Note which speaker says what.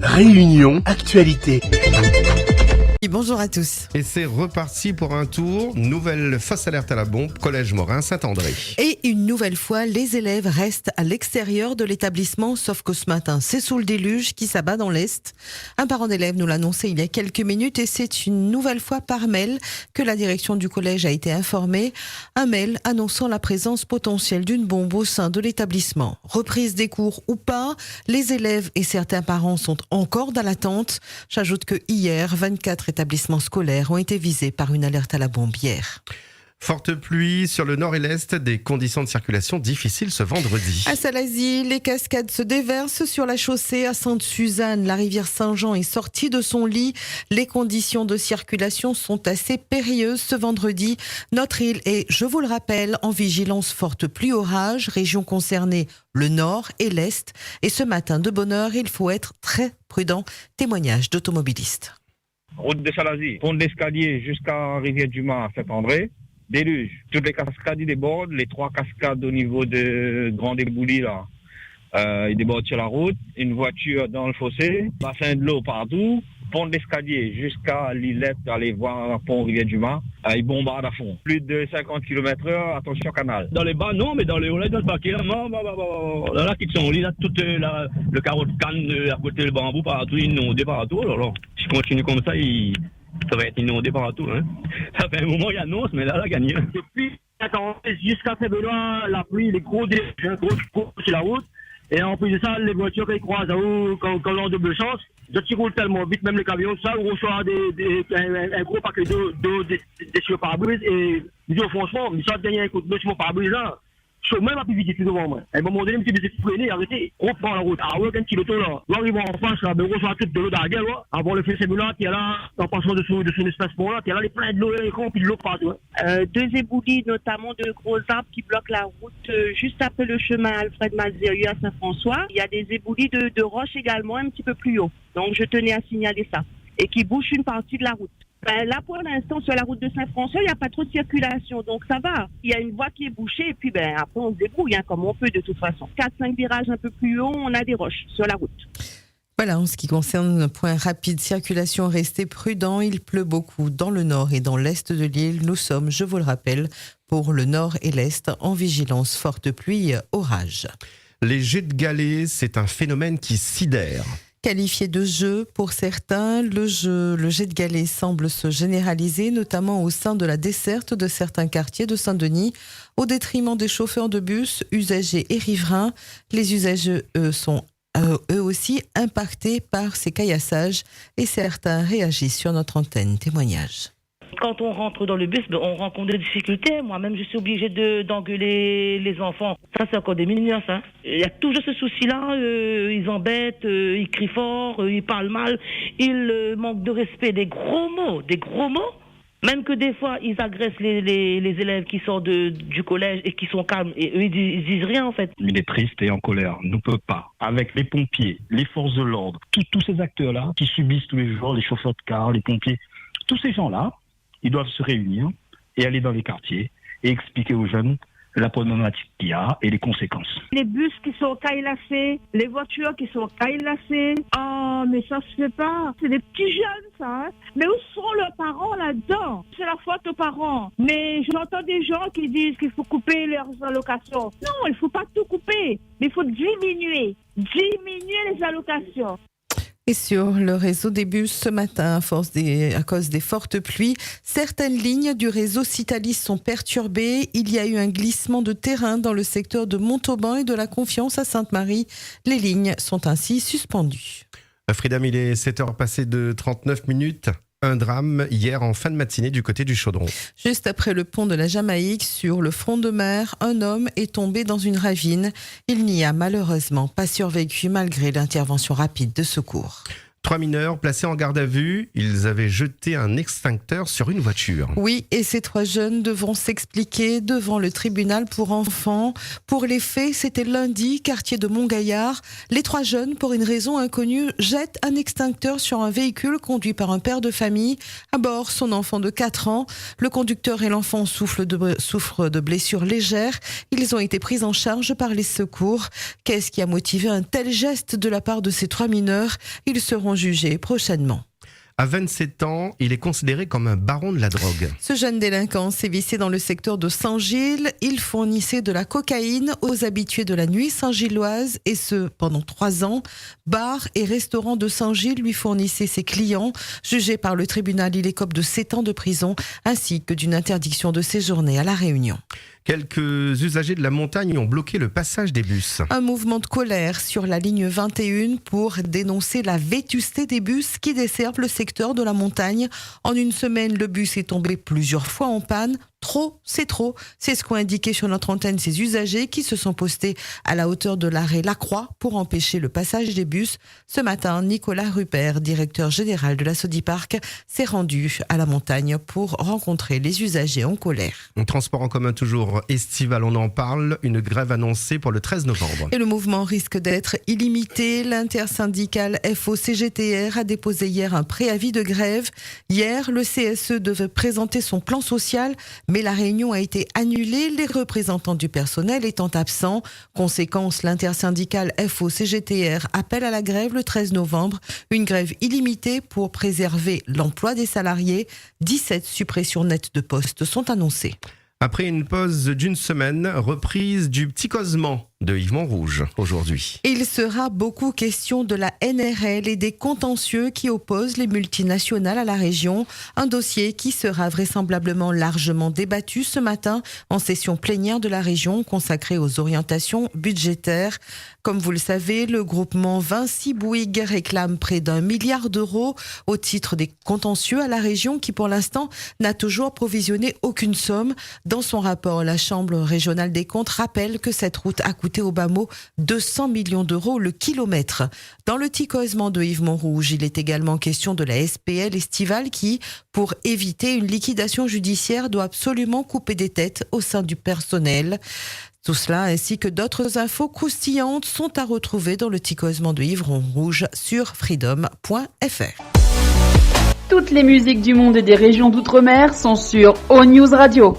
Speaker 1: Réunion Actualité.
Speaker 2: Bonjour à tous.
Speaker 3: Et c'est reparti pour un tour. Nouvelle fausse alerte à la bombe, Collège Morin Saint-André.
Speaker 2: Et une nouvelle fois, les élèves restent à l'extérieur de l'établissement, sauf que ce matin, c'est sous le déluge qui s'abat dans l'Est. Un parent d'élève nous l'a annoncé il y a quelques minutes et c'est une nouvelle fois par mail que la direction du collège a été informée. Un mail annonçant la présence potentielle d'une bombe au sein de l'établissement. Reprise des cours ou pas, les élèves et certains parents sont encore dans l'attente. J'ajoute que hier, 24 établissements scolaires ont été visés par une alerte à la bombe hier.
Speaker 3: Forte pluie sur le nord et l'est, des conditions de circulation difficiles ce vendredi.
Speaker 2: À Salazie, les cascades se déversent sur la chaussée. À Sainte-Suzanne, la rivière Saint-Jean est sortie de son lit. Les conditions de circulation sont assez périlleuses ce vendredi. Notre île est, je vous le rappelle, en vigilance forte pluie-orage. Régions concernées, le nord et l'est. Et ce matin, de bonne heure, il faut être très prudent. Témoignage d'automobilistes.
Speaker 4: Route de Salazie, pont d'escalier jusqu'à Rivière-du-Mât à Saint-André, déluge. Toutes les cascades ils débordent, les 3 cascades au niveau de Grand Éboulis là, ils débordent sur la route, une voiture dans le fossé, bassin de l'eau partout, pont d'escalier jusqu'à Lillette, aller voir pont Rivière-du-Mât, ils bombardent à fond. Plus de 50 km/h, attention canal.
Speaker 5: Dans les bas, non, mais dans les hauts, là, dans le paquet, là, là, qui sont là, tout le carreau de canne à côté, le bambou, partout, inondé partout. Alors, si je continue comme ça, ça va être inondé partout. Hein. Ça fait un moment, il annonce, mais là, il a gagné. Depuis, jusqu'à Saint-Benoît, la pluie, les gros sur la route. Et en plus de ça, les voitures qui croisent à haut, quand on a double sens, ils roulent tellement vite, même les camions, ça, on reçoit un gros paquet d'eau des sur pare-brise. Et je dis franchement, mais ça devient un coup de d'eau sur mon pare-brise là. Je suis même à plus vite devant moi. À un moment donné, je me suis dit, arrêtez, on prend la route. Ah ouais, un petit auto là. Là, ils vont en face, là, on reçoit toute de l'eau dans la gueule, là. Avant le feu là, qui est là, en passant de son espace pour là, qui est là, les plein de l'eau, les remplis de l'eau partout.
Speaker 6: 2 éboulis, notamment de gros arbres qui bloquent la route juste après le chemin Alfred Malzérieux à Saint-François. Il y a des éboulis de roches également, un petit peu plus haut. Donc, je tenais à signaler ça. Et qui bouchent une partie de la route. Là, pour l'instant, sur la route de Saint-François, il n'y a pas trop de circulation, donc ça va. Il y a une voie qui est bouchée, et puis après, on se débrouille, comme on peut de toute façon. 4-5 virages un peu plus haut, on a des roches sur la route.
Speaker 2: Voilà, en ce qui concerne le point rapide circulation, restez prudents. Il pleut beaucoup dans le nord et dans l'est de l'île. Nous sommes, je vous le rappelle, pour le nord et l'est, en vigilance forte pluie, orage.
Speaker 3: Les jets de galets, c'est un phénomène qui sidère.
Speaker 2: Qualifié de jeu pour certains, le jet de galets semble se généraliser, notamment au sein de la desserte de certains quartiers de Saint-Denis, au détriment des chauffeurs de bus, usagers et riverains. Les usagers sont eux aussi impactés par ces caillassages et certains réagissent sur notre antenne. Témoignage.
Speaker 7: Quand on rentre dans le bus, on rencontre des difficultés. Moi-même, je suis obligée d'engueuler les enfants. Ça, c'est encore des millions, ça. Il y a toujours ce souci-là. Ils embêtent, ils crient fort, ils parlent mal. Ils manquent de respect. Des gros mots. Même que des fois, ils agressent les élèves qui sortent du collège et qui sont calmes. Et eux, ils disent rien, en fait.
Speaker 5: Il est triste et en colère. Ne peut pas. Avec les pompiers, les forces de l'ordre, tous ces acteurs-là qui subissent tous les jours, les chauffeurs de car, les pompiers, tous ces gens-là, ils doivent se réunir et aller dans les quartiers et expliquer aux jeunes la problématique qu'il y a et les conséquences.
Speaker 6: Les bus qui sont caillassés, les voitures qui sont caillassées. Oh, mais ça se fait pas. C'est des petits jeunes, ça. Hein. Mais où sont leurs parents là-dedans? C'est la faute aux parents. Mais j'entends des gens qui disent qu'il faut couper leurs allocations. Non, il faut pas tout couper. Mais il faut diminuer les allocations.
Speaker 2: Et sur le réseau des bus, ce matin, à cause des fortes pluies, certaines lignes du réseau Citalis sont perturbées. Il y a eu un glissement de terrain dans le secteur de Montauban et de la Confiance à Sainte-Marie. Les lignes sont ainsi suspendues.
Speaker 3: Frida, il est 7h passées de 39 minutes. Un drame hier en fin de matinée du côté du Chaudron.
Speaker 2: Juste après le pont de la Jamaïque, sur le front de mer, un homme est tombé dans une ravine. Il n'y a malheureusement pas survécu malgré l'intervention rapide de secours.
Speaker 3: 3 mineurs placés en garde à vue, ils avaient jeté un extincteur sur une voiture.
Speaker 2: Oui, et ces 3 jeunes devront s'expliquer devant le tribunal pour enfants. Pour les faits, c'était lundi, quartier de Montgaillard. Les 3 jeunes, pour une raison inconnue, jettent un extincteur sur un véhicule conduit par un père de famille. À bord, son enfant de 4 ans. Le conducteur et l'enfant souffrent de blessures légères. Ils ont été pris en charge par les secours. Qu'est-ce qui a motivé un tel geste de la part de ces 3 mineurs ? Ils seront jugés prochainement.
Speaker 3: À 27 ans, il est considéré comme un baron de la drogue.
Speaker 2: Ce jeune délinquant sévissait dans le secteur de Saint-Gilles. Il fournissait de la cocaïne aux habitués de la nuit saint-gilloise et ce, pendant 3 ans. Bars et restaurants de Saint-Gilles lui fournissaient ses clients. Jugé par le tribunal, il écope de 7 ans de prison ainsi que d'une interdiction de séjourner à La Réunion.
Speaker 3: Quelques usagers de la montagne ont bloqué le passage des bus.
Speaker 2: Un mouvement de colère sur la ligne 21 pour dénoncer la vétusté des bus qui desservent le secteur de la montagne. En une semaine, le bus est tombé plusieurs fois en panne. Trop, c'est trop. C'est ce qu'ont indiqué sur notre antenne ces usagers qui se sont postés à la hauteur de l'arrêt Lacroix pour empêcher le passage des bus. Ce matin, Nicolas Rupert, directeur général de la Sodiparc, s'est rendu à la montagne pour rencontrer les usagers en colère.
Speaker 3: Un transport en commun toujours estival, on en parle. Une grève annoncée pour le 13 novembre.
Speaker 2: Et le mouvement risque d'être illimité. L'intersyndicale FO-CGTR a déposé hier un préavis de grève. Hier, le CSE devait présenter son plan social, mais la réunion a été annulée, les représentants du personnel étant absents. Conséquence, l'intersyndicale FO-CGTR appelle à la grève le 13 novembre. Une grève illimitée pour préserver l'emploi des salariés. 17 suppressions nettes de postes sont annoncées.
Speaker 3: Après une pause d'une semaine, reprise du Petit Causement de Yves Montrouge aujourd'hui.
Speaker 2: Il sera beaucoup question de la NRL et des contentieux qui opposent les multinationales à la région. Un dossier qui sera vraisemblablement largement débattu ce matin en session plénière de la région consacrée aux orientations budgétaires. Comme vous le savez, le groupement Vinci Bouygues réclame près d'1 milliard d'euros au titre des contentieux à la région qui pour l'instant n'a toujours provisionné aucune somme. Dans son rapport, la Chambre régionale des comptes rappelle que cette route a coûté au bas mot 200 millions d'euros le kilomètre. Dans le petit causement de Yves Montrouge, il est également question de la SPL estivale qui, pour éviter une liquidation judiciaire, doit absolument couper des têtes au sein du personnel. Tout cela ainsi que d'autres infos croustillantes sont à retrouver dans le petit causement de Yves Montrouge sur freedom.fr.
Speaker 8: Toutes les musiques du monde et des régions d'outre-mer sont sur O News Radio.